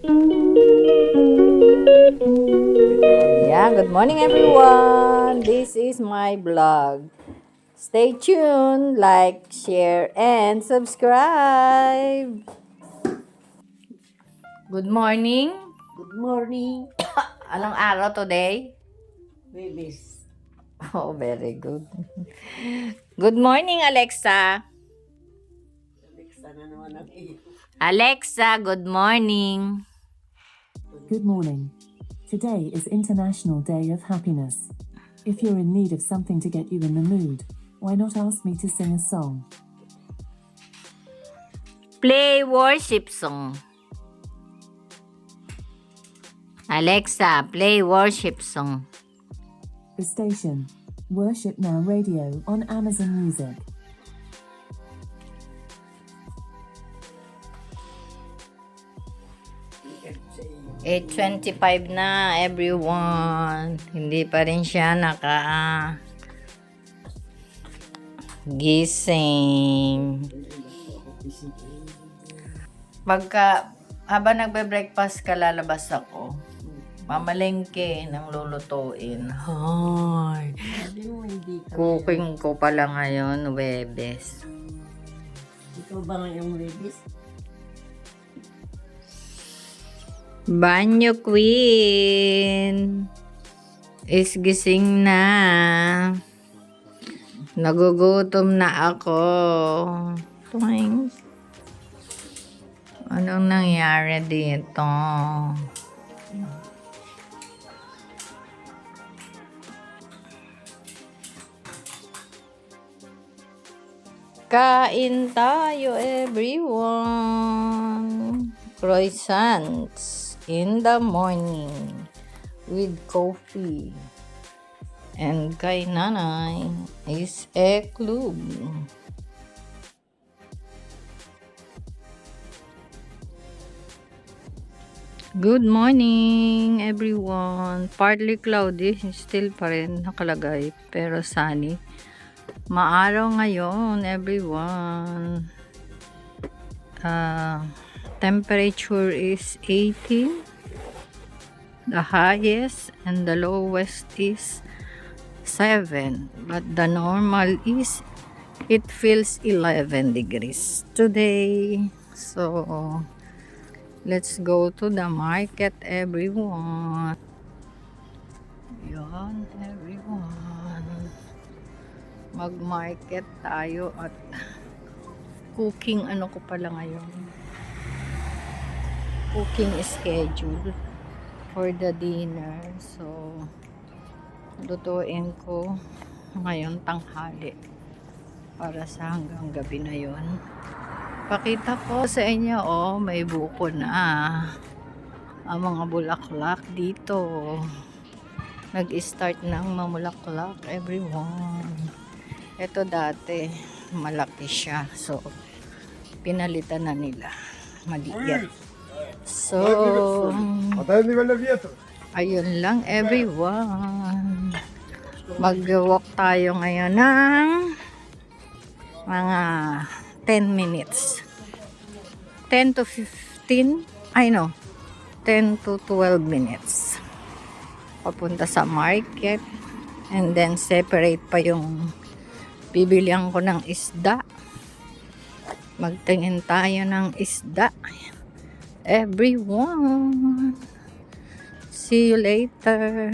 Yeah, good morning everyone. This is my vlog. Stay tuned, like, share, and subscribe. Good morning. Good morning, Anong araw today? babies. Oh, very good. Good morning, Alexa. Alexa na naman ang iyo. Alexa, good morning. Good morning. Today is International Day of Happiness. If you're in need of something to get you in the mood, why not ask me to sing a song? Play worship song. Alexa, play worship song. The station, Worship Now Radio on Amazon Music. 8:25 na, everyone. Hindi pa rin siya gising. Habang nagbe-breakfast ka, lalabas ako. Mamalengke ng lulutuin. Hi. Sabi mo hindi ka. Cooking ko pala ngayon, Webes. Ikaw ba ngayong babies? Banyo Queen is gising na. Nagugutom na ako. Tuwing. Anong nangyari dito? Kain tayo, everyone. Croissants in the morning with coffee. And kay nanay is eklub. Good morning, everyone. Partly cloudy, still pa rin nakalagay, pero sunny. Maaraw ngayon, everyone. Temperature is 18. The highest and the lowest is 7. But the normal is, it feels 11 degrees today. So, let's go to the market, everyone. Yan, everyone. Mag-market tayo at cooking ano ko pala ngayon. Cooking schedule for the dinner. So, lutuin ko ngayon tanghali para sa hanggang gabi na yon. Pakita ko sa inyo, oh, may buko na ang mga bulaklak dito. Nag-start ng mamulaklak, everyone. Ito dati malaki siya, so pinalitan na nila, maliit. So ayun lang, everyone. Mag-walk tayo ngayon ng mga 10 minutes, 10 to 15, 10 to 12 minutes papunta sa market, and then separate pa yung bibilihan ko ng isda. Magtingin tayo ng isda, everyone. See you later.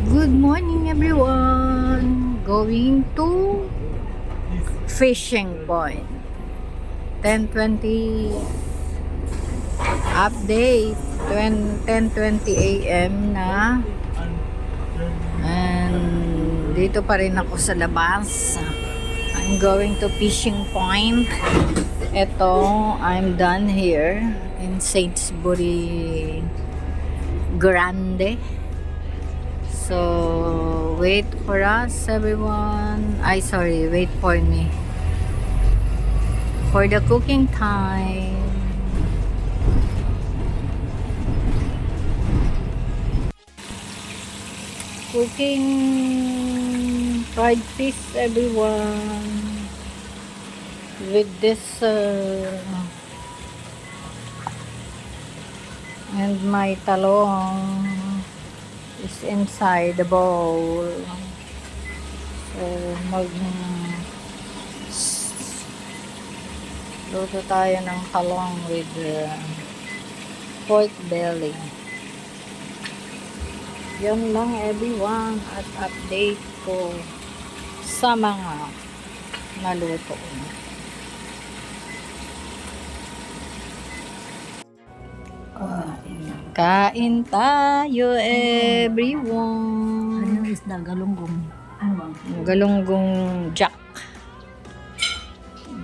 Good morning, everyone. Going to fishing point. 10:20 update. 10:20 a.m. na, and dito pa rin ako sa labas. I'm going to fishing point. Ito, I'm done here in Sainsbury Grande. So wait for us, everyone. Wait for me for the cooking time. Cooking fried fish, everyone. with this and my talong is inside the bowl. So luto tayo ng talong with pork belly. Yan lang everyone at update ko sa mga naluto. Kain tayo everyone. Ano yung isda? Galunggong. Galunggong jack.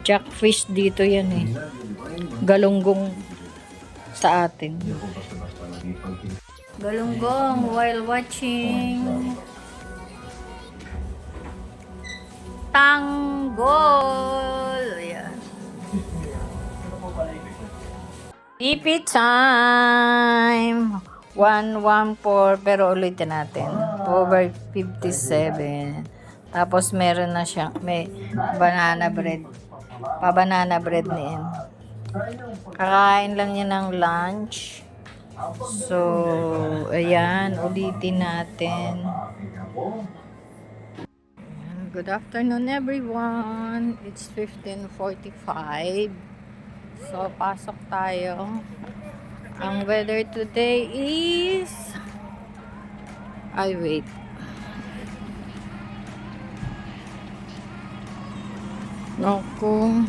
Jackfish dito yan eh. Galunggong sa atin. Galunggong while watching tanggol. Ayan. Ipit time. 114 pero ulitin natin. Over 57. Tapos meron na siya, may banana bread. Pa-banana bread niyan. Kakain lang niya ng lunch. So, ayan, ulitin natin. Good afternoon everyone. It's 15:45. So, pasok tayo. Ang weather today is... wait. Naku.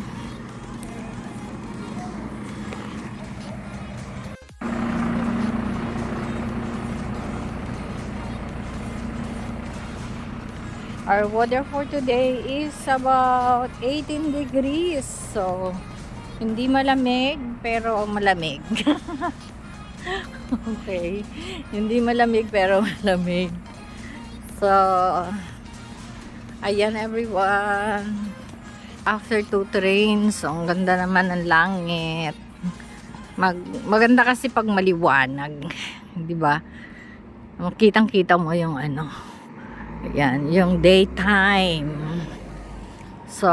Our weather for today is about 18 degrees. So, hindi malamig, pero malamig. Okay. Hindi malamig, pero malamig. So, ayan everyone. After 2 trains, ang ganda naman ng langit. Maganda kasi pag maliwanag. Di ba? Kitang-kita mo yung ano. Ayan, yung daytime. So,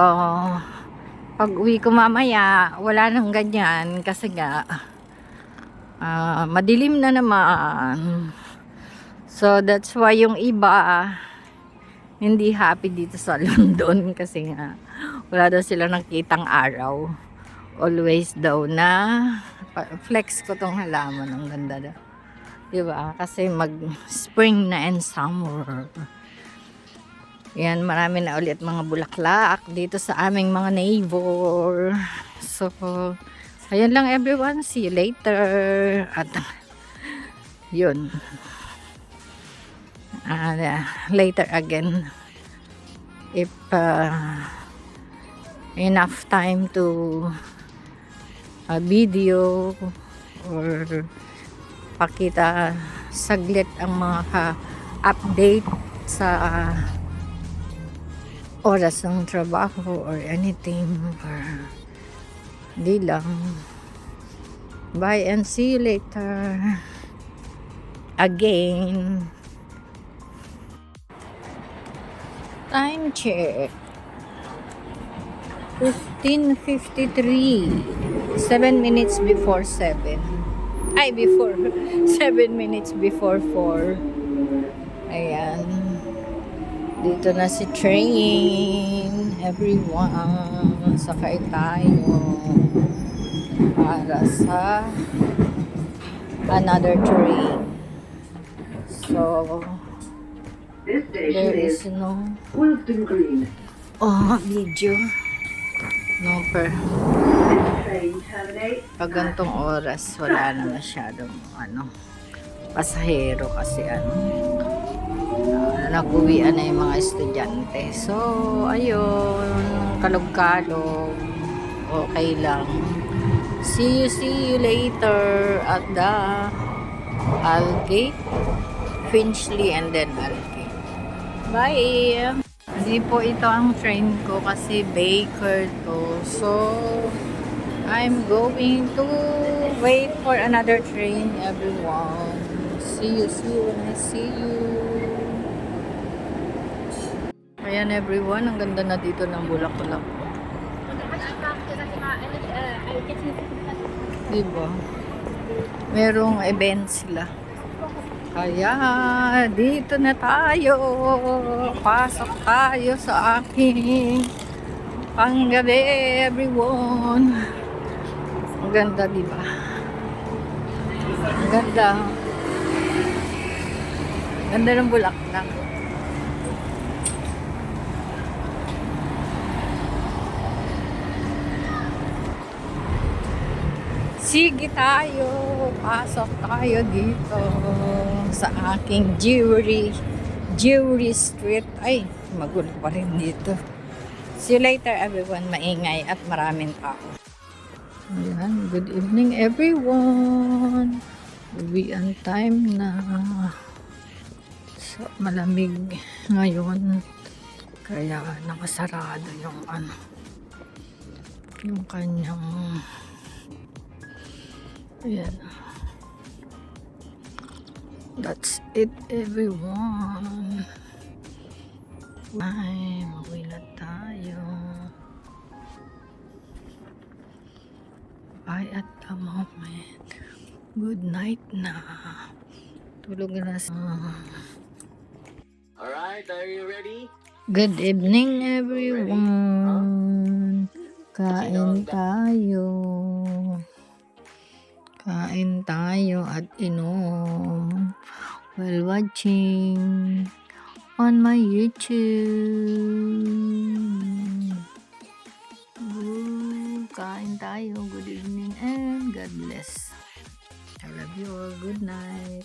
pag uwi ko mamaya, wala nang ganyan kasi nga madilim na naman. So that's why yung iba hindi happy dito sa London kasi nga wala daw sila nakitang araw. Always daw na flex ko tong halaman, ang ganda daw. Diba? Kasi mag spring na and summer. Yan, marami na ulit mga bulaklak dito sa aming mga neighbor. So, ayan lang everyone. See you later. At, yun. Later again. If enough time to video or pakita saglit ang mga update sa oras ng trabaho or anything, or di lang. Bye and see you later again. Time check 15:53, 7 minutes before 7. Before 7 minutes before 4. Ayan. Dito na si train. Everyone. Sakay tayo. Para sa another train. So, there is no video. No per. Pag gantong oras, wala na masyadong pasahero kasi nag-uwian na yung mga estudyante. So, ayun, kalog-kalog. Okay lang. See you later at the Aldgate, Finchley, and then Aldgate. Bye! Hindi po ito ang train ko kasi Baker to. So, I'm going to wait for another train, everyone. See you when I see you. Ayan everyone, ang ganda na dito ng bulaklak. Diba? Merong event sila. Kaya, dito na tayo. Pasok tayo sa aking panggabi, everyone. Ang ganda, diba? Ang ganda. Ganda ng bulaklak. Sige tayo, pasok tayo dito sa aking jewelry street. Ay, magulo pa rin dito. See you later everyone, maingay at maraming tao. Ayan, good evening everyone. Uwian time na. So, malamig ngayon. Kaya nakasarado yung yung kanyang ayan. That's it everyone. Ay, mauwi na tayo. Bye at the moment. Good night na. Tulog na sa... Alright, are you ready? Good evening everyone. Kain tayo. Kain tayo at inom while watching on my YouTube. Kain tayo. Good evening and God bless. I love you all. Good night.